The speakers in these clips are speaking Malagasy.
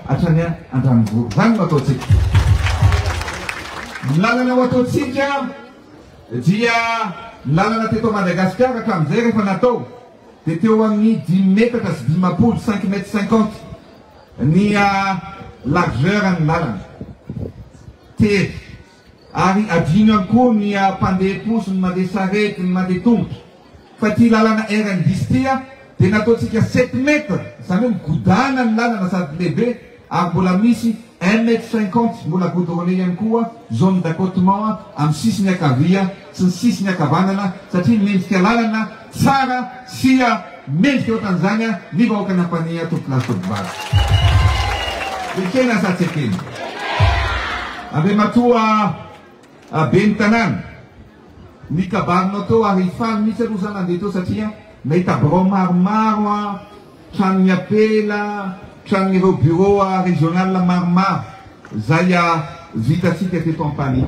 Atrany Andranivoro. Zany no ataotsika. Lalana ho ataotsika dia lalana teto Madagasikara hatramin'izay rehefa natao dia teo amin'ny 10 metatra sy 5 mètres 50 ny largeur ny lalana. Tery. Ary adino ihany koa ny mpandeha posy, ny mandeha sarety, ny mandeha tongotra. Fa ty lalana RN10 tia dia nataotsika 7 metra. Izany hoe migodana ny lalana sady lehibe ary mbola misy 1 mètre 50 mbola goudronné ihany koa zone d'accotement amin'ny sisiny ankavia sy ny sisiny ankavanana satria mendrika lalana tsara sy mendrika ohatran'izany ny vahoaka nampania tompolasy Tobivary. Ekena sa tsy ekena? Ave matoa ben'ny tanàna ny kabarinao teo ary faly mihitsy aloha zany andeha teo satria nahita birao maromaro tranony apela tranon'ireo bureau régional maromaro zay vitatsika teto Ampany.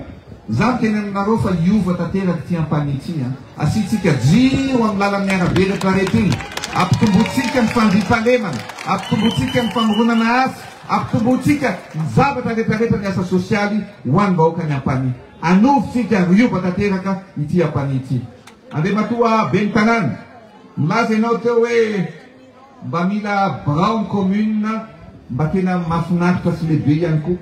Zany tena aminareo fa iova tanteraka ty Ampany ty asitsika jiro amin'ny lalan'ny arabe rehetra rehetra iny ampitombotsika ny fandriampahalemana, ampitombotsika ny famoronana asy, ampitombotsika ny zavatra rehetrarehetra ny asa sosialy ho an'ny vahoaka ny Ampany. Anovitsika riova tanteraka ity Ampany ity. Andeha matoa ben'ny tanàna milaza ianao teo hoe mba mila birao commune mba tena mahafinaritra sy lehibe ihany koa.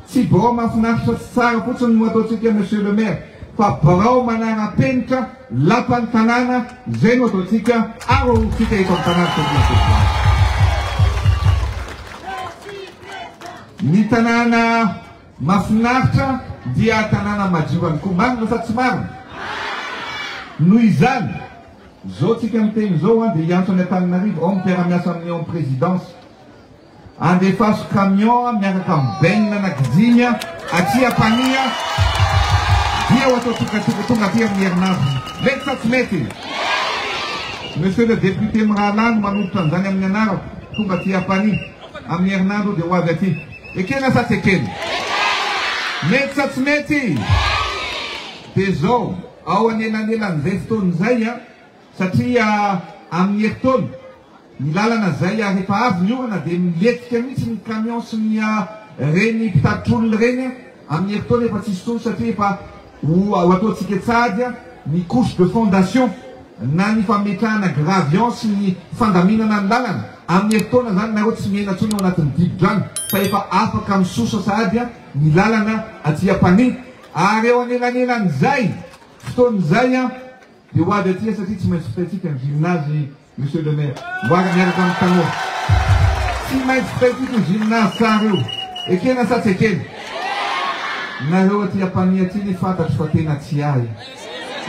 Tsy birao mahafinaritra sy tsara fotsiny no ataotsika monsieur le maire fa birao manara-penitra lapan'ny tanàna zay no ataotsika arotsika eto amin'ny tanàna Tobivary. Ny tanàna mahafinaritra dia tanàna madio ihany koa. Marina sa tsy marina? Noho izany zao tsika miteny zao dia hiantsony Antananarivo ao mipiara-miasa amin'ny ao présidence andefaso camion miaraka mibenina anakidimy aty Ampania dia ho atao tonga aty amin'ny herinandro. Mety sa tsy mety? Monsieur le député Miralano manolotra an'izany amin'ny anarako tonga aty Ampania amin'ny herinandro dia ho avy aty. Ekena sa tsy ekena? Mety sa tsy mety? Dia zao ao anelanelan'izay fotoan'izay satria amin'ny herintaona ny lalana zay rehefa avy ny orana dia miletika mihitsy ny camion sy ny reny mpitatitr'olona reny amin'ny herintaona efa tsisy tolo satria efa ho ataotsika tsady ny couche de fondation na ny fametrahana gravion sy ny fandaminana ny lalana. Amin'ny herintaona zany nareo tsy miaina ntsony ao anatin'ny dibo-drano fa efa afaka misosa sady ny lalana aty Ampany. Ary eo anelanelan'izay fotoan'izay dia ho avy aty satria tsy maintsy fitaitsika ny gymnase monsieur le maire voary miaraka amin'ny tanora tsy maintsy fitaitsika ny gymnase tsara io. Ekena sa tsy ekena? Nareo aty Ampany aty ny fantatro fa tena tsy ahy.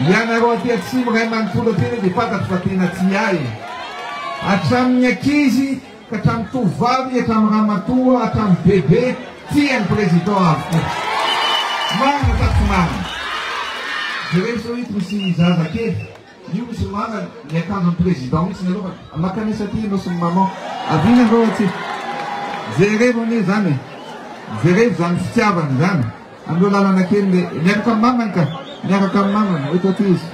Ianareo aty atsimo ray manontolo tena dia fantatro fa tena tsy ahy. Hatramin'ny ankizy ka hatramin'ny tovavy hatramin'ny ramatoa hatramin'ny bebe tiany président avokoa. Marina sa tsy marina? Jereo sao hito misy zaza kely io misy mana ny akanjon'ny président mihitsy ny aloha makanesa aty ianao sy ny maman avina reo aty jerevo anie zany jerevo zany fitiavany zany andreo lalana kely le miaraka amin'ny mamany ka miaraka amin'ny mamany oeto aty izy.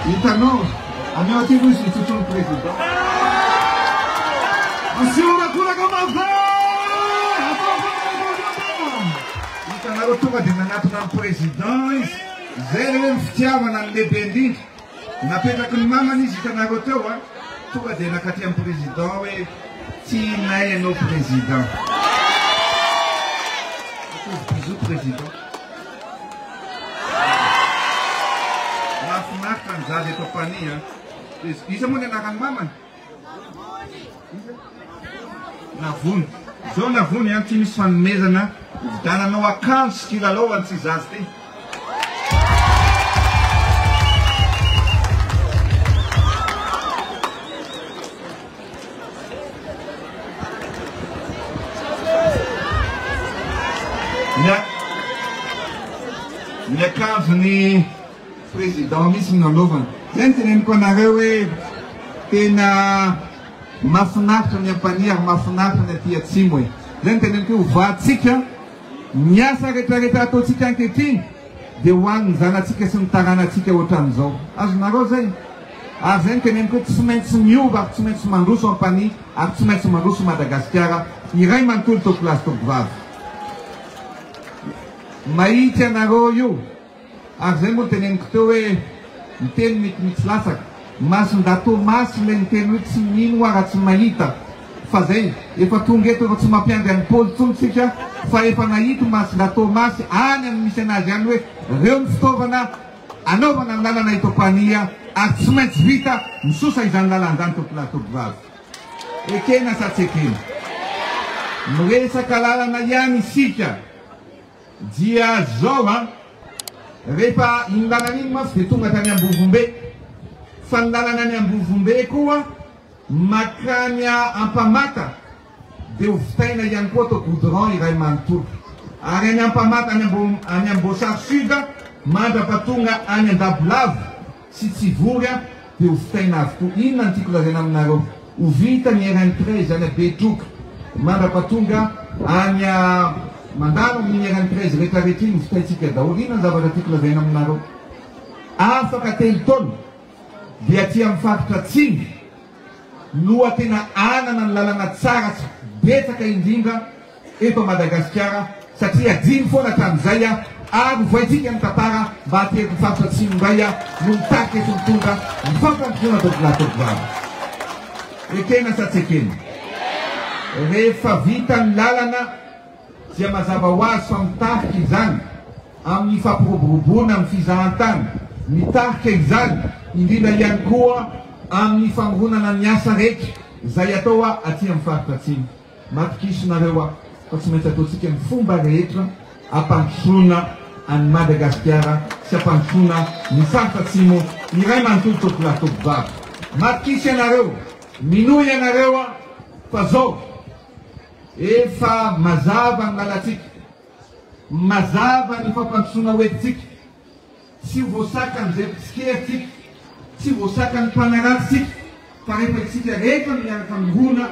Hitanao anao aty aloha izy nitsotron'ny président asiona mava hitanareo tonga dia nanatona amin'ny président izy zay le hoe mifitiavana ny lehibe indrindra napetraky ny mamany izy hitanareo teo tonga dia nakaty amin'ny président hoe tianay ianao président. Bisous président. Mahafinaritra ny zaza eto Ampany isa moa ny anarany mamany Navony. Zao Navony tsy misy fanomezana vidananao akanjo sy kilalao antsy zaza ty. Ny akanjony président misy nanaovana zay ny teneniko anareo hoe tena mahafinaritra ny Ampany ary mahafinaritra ny aty atsimo e. Zay ny teneniko hoe hovatsika Niasa rehetrarehetra ataontsika ankehitriny dia ho an'ny zanatsika sy ny taranantsika ohatran'izao. Azonareo zay? Ary zay ny teneniko hoe tsy maintsy miova ary tsy maintsy mandroso ampany ary tsy maintsy mandroso Madagasikara. Iray manontolo tao kilasy tao vavy. Mahitsy anareo io. Ary zay moa teneniko teo hoe miteny mitimitsy lasaka. Mason-dato masy ilay miteny hoe tsy mino raha tsy mahita. Fa zay efa tonga eto efa tsy mampiandry any Paoly tsontsika fa efa nahito mason-dato masy any amin'ny misy anazy any hoe reo ny fitaovana anaovana ny lalana ito-pania ary tsy maintsy vita misosa izany lalana izany tokilato vavy. Ekena sa tsy ekena? Miresaka lalana ihany isika dia zao rehefa iny lalana iny masy dia tonga tany Ambovombe. Fa ny lalana any Ambovombe koa makany Ampamata dia hovitaina ihany koa tao goudron iray manontolo. Ary any Ampamata any Amboasary Sud mandrapatonga any Andabolavo sy Tsivory dia hovitaina avy koa. Inona ny tiako lazaina aminareo? Ho vita ny RN13 any Betroka mandrapatonga any mandalo amin'ny RN13 rehetrarehetra iny hovitaitsika daholo. Inona ny zavatra tiako lazaina aminareo? Afaka telo taona dia aty amin'ny faritra Atsimo noa tena anana ny lalana tsara sy betsaka indrindra eto Madagasikara satria adiny foana hatramin'izay ary voaitsika ny tantara mba hateriko faritra Atsimo indray no mitarika eto mitondra ny fampandrosoana tokilato vavy. Ekena sa tsy ekena? Rehefa vita ny lalana dia mazava ho azy fa mitarika izany amin'ny fampiroboroboana amin'ny fizahantany, mitarika izany indrindra ihany koa amin'ny famoronana ny asa rehetra izay atao aty amin'ny faritra Atsimo. Matokisonareo fa tsy maintsy ataontsika ny fomba rehetra ampandrosoana any Madagasikara sy ampandrosoana ny faritra Atsimo iray manontolo tokilato vavy. Matokisy ianareo, minoy ianareo fa zao efa mazava ny lalantsika, mazava ny fampandrosoana hoentintsika, tsy voasaka amin'izay pitsikerytsika, tsy voasaka ny mpanaratsika, fa rehefa isika rehetra miaraka mirona,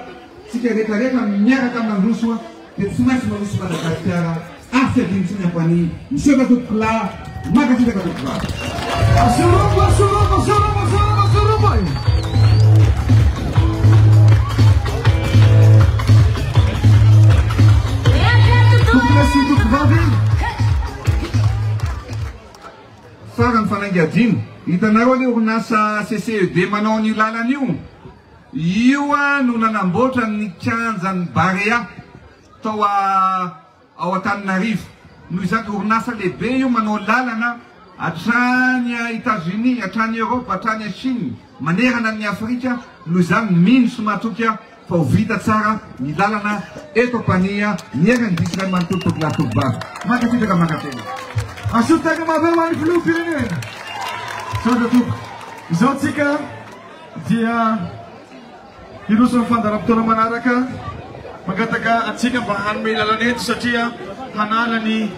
isika rehetrarehetra miaraka mandroso dia tsy maintsy mandroso Madagasikara. Asa dinitsy ny ampany Monsieur Katokila makasika Katokila. Farany fanaingadino hitanareo le orinasa CCED manao ny lalana io no nanamboatra ny kianjan'ny Barea tao ao Antananarivo. Noho izany orinasa lehibe io manao lalana hatrany États-Unis, hatrany Europe, hatrany Chine, manerana ny Afrika. Noho izany mino somatoka fa ho vita tsara ny lalana eto Ampania nierany disray manontolo tokilato vavy. Makafitaka makatena. Asutaka mapema ni filoha firenena. Sasa tuko izao tsika dia hiroso ny fandaram-potoana manaraka mangataka atsika mba hanome lalana eto satria hanala ny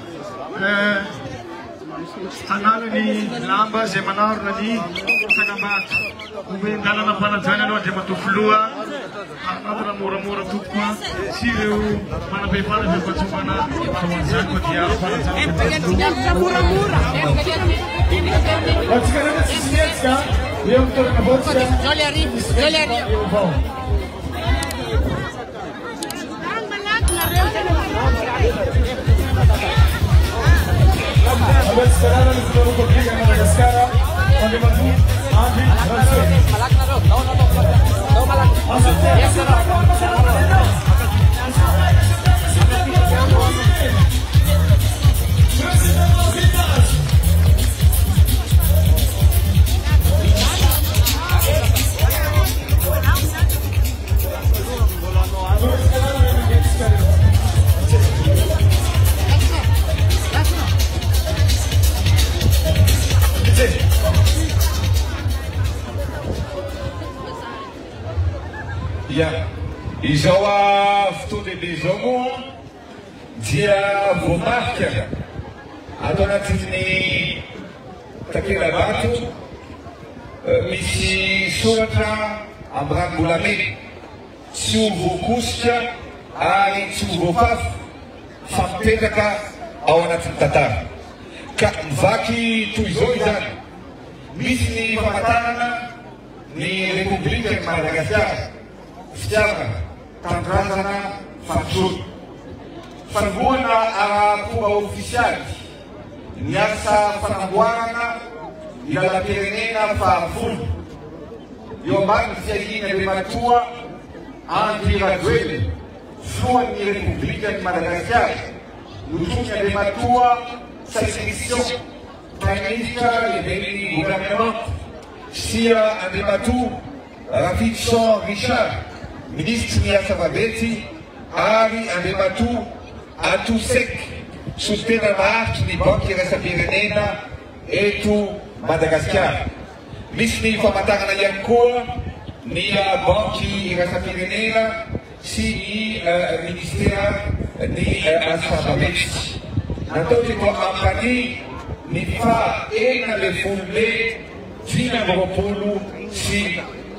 lamba izay manarona ny tagnambato. Hoe lalana fanajana aloha dia matofiloha anatona moramora tokoa sy ireo manam-behivavy ireo fahatsofana atao an'izany koa dia fanajana moramora. Atsika rehetra tsisy mietsika eo amin'ny toerana vaotsika eo avao. Abeto sarana ny filoha a Madagasikara Andriamatoa Andry Rajoelina. Izao fotoana lehibe izao moa dia voamarika ato anatin'ny takela-bato misy soratra amin'ny ranom-bolamena tsy ho voakosika ary tsy ho voafafy fa mipetraka ao anatin'ny tantara ka mivaky toy izao izany misy ny famantarana ny Republika ny Madagasikara fitiavana tanindrazana fampizoro fanamboana ara-pomba ofisialy ny asa fanamboarana ny lalam-pirenena fahavolo eo ambany fiahiny Andriamatoa Andry Rajoelina filohan'ny Republika ny Madagasikara notony Andriamatoa sa mission Prime Minister lehiben'ny gouvernement sia Andriamatoa Ravitson Richard ministry ny asa mabetsy ary Andriamatoa Atosek sositena maharitry ny banky iraisam-pirenena eto Madagasikara. Misy ny famantarana ihany koa ny banky iraisam-pirenena sy ny ministera ny asa mabetsy. Natao teto ampany ny fa-15 sy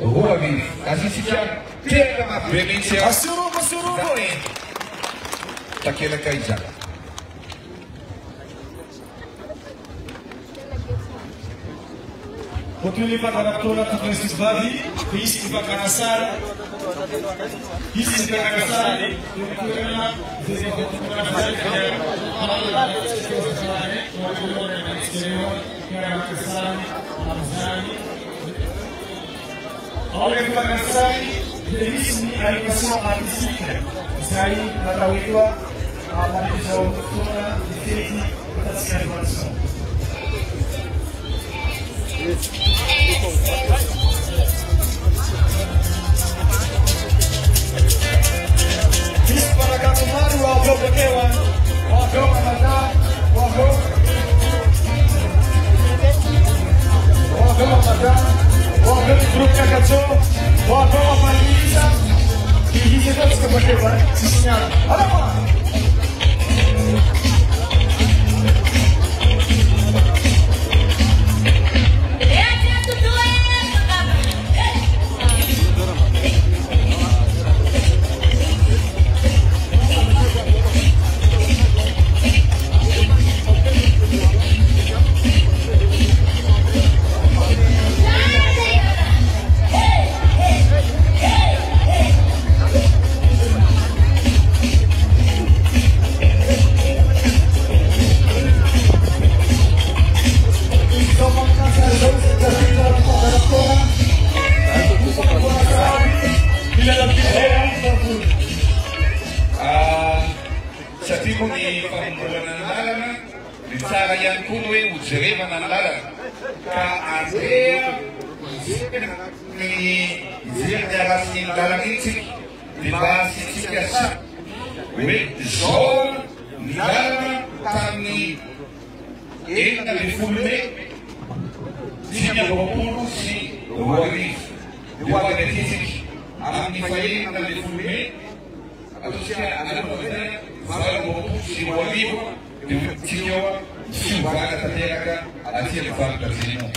roa arivo. Asisika tena marobe mihitsy takelaka izany. Potuli pakaraptola tukresis badi, isti pakarasar, isti pakarasar, tukuna, desde pakarasar, oleh pakarasar, devisni educação artística, sai para o Itaú, a manifestação cultura, defesa, participação. This para Katumanu, Wahoo Bekewan, Wahoo Amada, Wahoo Amada, Wahoo Grup Kakacho, Wahoo Amalisa, e todos que Bekewan, sim senhora. Alô! Satria moa ny fambolana ny lalana ny tsara ihany koa ny hoe hojerevana ny lalana ka andrea ny ijeriny arasiny ny lalana iny tsika dia mba asitsika sa hoe zao ny lalana tamin'ny 15 Mei 2020 sy roa arivo dia ho avy aty amin'ny 15 Mei ataontsika aloha si walivo di fiuvana tanteraka aty amin'ny varotra zenao.